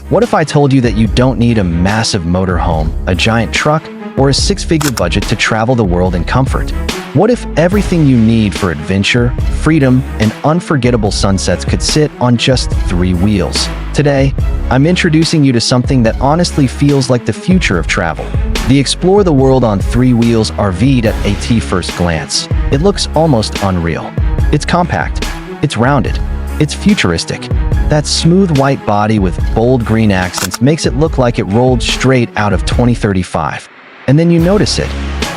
What if I told you that you don't need a massive motorhome, a giant truck, or a six-figure budget to travel the world in comfort? What if everything you need for adventure, freedom, and unforgettable sunsets could sit on just 3 wheels? Today, I'm introducing you to something that honestly feels like the future of travel. The Explore the World on 3 Wheels RV at a first glance. It looks almost unreal. It's compact, it's rounded, it's futuristic. That smooth white body with bold green accents makes it look like it rolled straight out of 2035. And then you notice it.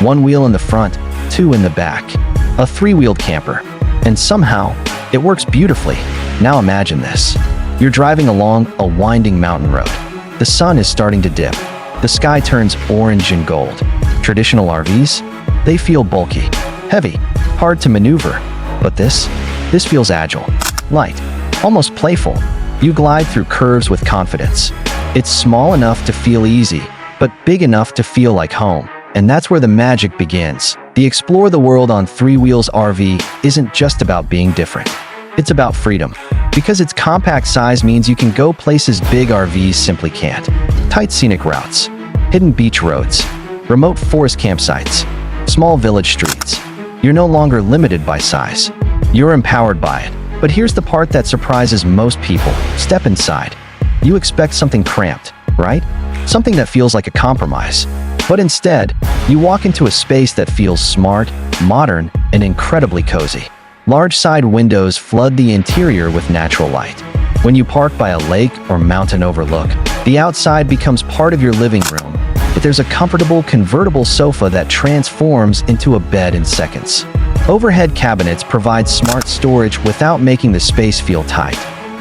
1 wheel in the front, 2 in the back. A 3-wheeled camper. And somehow, it works beautifully. Now imagine this. You're driving along a winding mountain road. The sun is starting to dip. The sky turns orange and gold. Traditional RVs? They feel bulky, heavy, hard to maneuver. But this feels agile, light, almost playful. You glide through curves with confidence. It's small enough to feel easy, but big enough to feel like home. And that's where the magic begins. The Explore the World on 3 Wheels RV isn't just about being different. It's about freedom. Because its compact size means you can go places big RVs simply can't. Tight scenic routes, hidden beach roads, remote forest campsites, small village streets. You're no longer limited by size. You're empowered by it. But here's the part that surprises most people. Step inside. You expect something cramped, right? Something that feels like a compromise. But instead, you walk into a space that feels smart, modern, and incredibly cozy. Large side windows flood the interior with natural light. When you park by a lake or mountain overlook, the outside becomes part of your living room. But there's a comfortable convertible sofa that transforms into a bed in seconds. Overhead cabinets provide smart storage without making the space feel tight.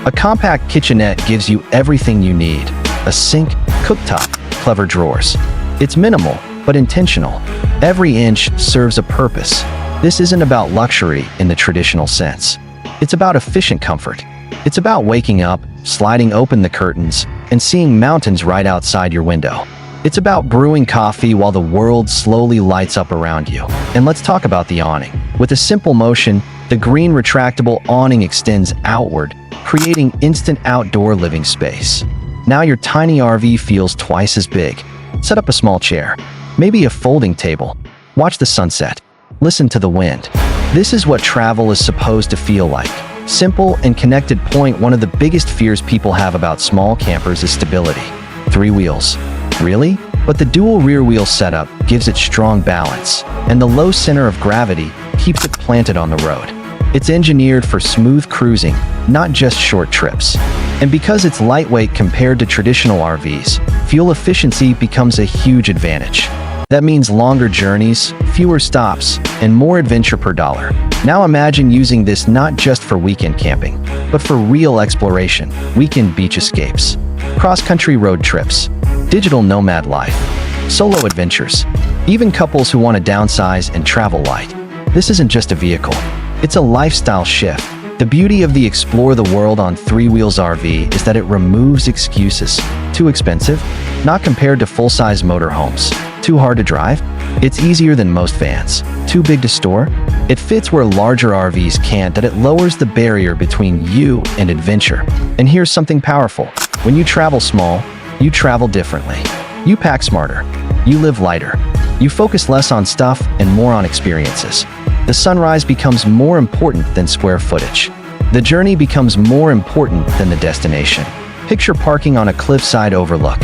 A compact kitchenette gives you everything you need. A sink, cooktop, clever drawers. It's minimal, but intentional. Every inch serves a purpose. This isn't about luxury in the traditional sense. It's about efficient comfort. It's about waking up, sliding open the curtains, and seeing mountains right outside your window. It's about brewing coffee while the world slowly lights up around you. And let's talk about the awning. With a simple motion, the green retractable awning extends outward, creating instant outdoor living space. Now your tiny RV feels twice as big. Set up a small chair, maybe a folding table. Watch the sunset. Listen to the wind. This is what travel is supposed to feel like. Simple and connected. Point: one of the biggest fears people have about small campers is stability. 3 wheels. Really? But the dual rear wheel setup gives it strong balance, and the low center of gravity keeps it planted on the road. It's engineered for smooth cruising, not just short trips. And because it's lightweight compared to traditional RVs, fuel efficiency becomes a huge advantage. That means longer journeys, fewer stops, and more adventure per dollar. Now imagine using this not just for weekend camping, but for real exploration, weekend beach escapes, cross-country road trips, digital nomad life, solo adventures, even couples who want to downsize and travel light. This isn't just a vehicle, it's a lifestyle shift. The beauty of the Explore the World on 3 Wheels RV is that it removes excuses. Too expensive? Not compared to full-size motorhomes. Too hard to drive? It's easier than most vans. Too big to store? It fits where larger RVs can't. That it lowers the barrier between you and adventure. And here's something powerful. When you travel small, you travel differently. You pack smarter. You live lighter. You focus less on stuff and more on experiences. The sunrise becomes more important than square footage. The journey becomes more important than the destination. Picture parking on a cliffside overlook.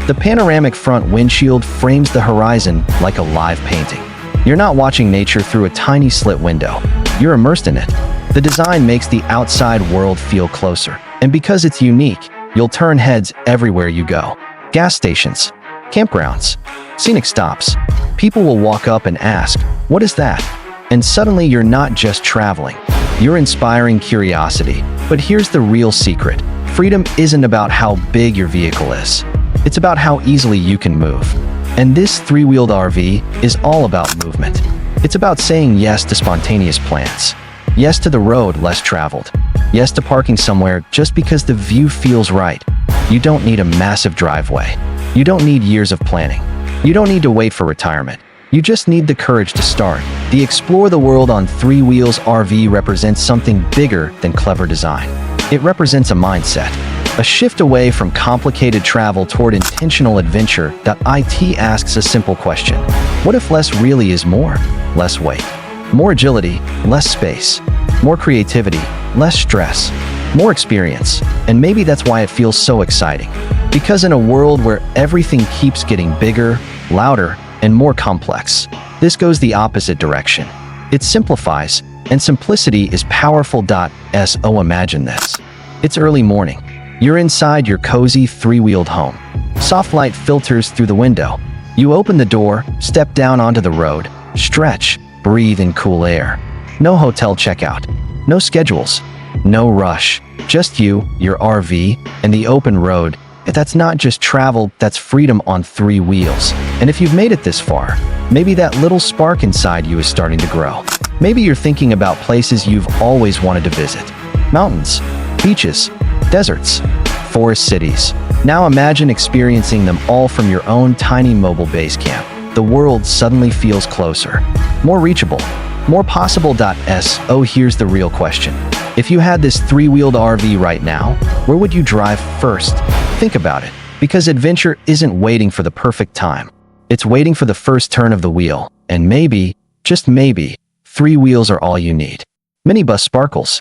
The panoramic front windshield frames the horizon like a live painting. You're not watching nature through a tiny slit window. You're immersed in it. The design makes the outside world feel closer. And because it's unique, you'll turn heads everywhere you go. Gas stations, campgrounds, scenic stops. People will walk up and ask, "What is that?" And suddenly you're not just traveling. You're inspiring curiosity. But here's the real secret. Freedom isn't about how big your vehicle is. It's about how easily you can move. And this 3-wheeled RV is all about movement. It's about saying yes to spontaneous plans. Yes to the road less traveled. Yes to parking somewhere just because the view feels right. You don't need a massive driveway. You don't need years of planning. You don't need to wait for retirement. You just need the courage to start. The Explore the World on 3 Wheels RV represents something bigger than clever design. It represents a mindset. A shift away from complicated travel toward intentional adventure. It asks a simple question. What if less really is more? Less weight, more agility, less space, more creativity, less stress, more experience. And maybe that's why it feels so exciting. Because in a world where everything keeps getting bigger, louder, and more complex, this goes the opposite direction. It simplifies, and simplicity is powerful. So imagine this. It's early morning. You're inside your cozy three-wheeled home. Soft light filters through the window. You open the door, step down onto the road, stretch, breathe in cool air. No hotel checkout, no schedules, no rush. Just you, your RV, and the open road. That's not just travel, that's freedom on three wheels. And if you've made it this far, maybe that little spark inside you is starting to grow. Maybe you're thinking about places you've always wanted to visit. Mountains, beaches, deserts, forest cities. Now imagine experiencing them all from your own tiny mobile base camp. The world suddenly feels closer, more reachable, more possible. So here's the real question. If you had this three-wheeled RV right now, where would you drive first? Think about it, because adventure isn't waiting for the perfect time. It's waiting for the first turn of the wheel, and maybe, just maybe, three wheels are all you need. Minibus sparkles,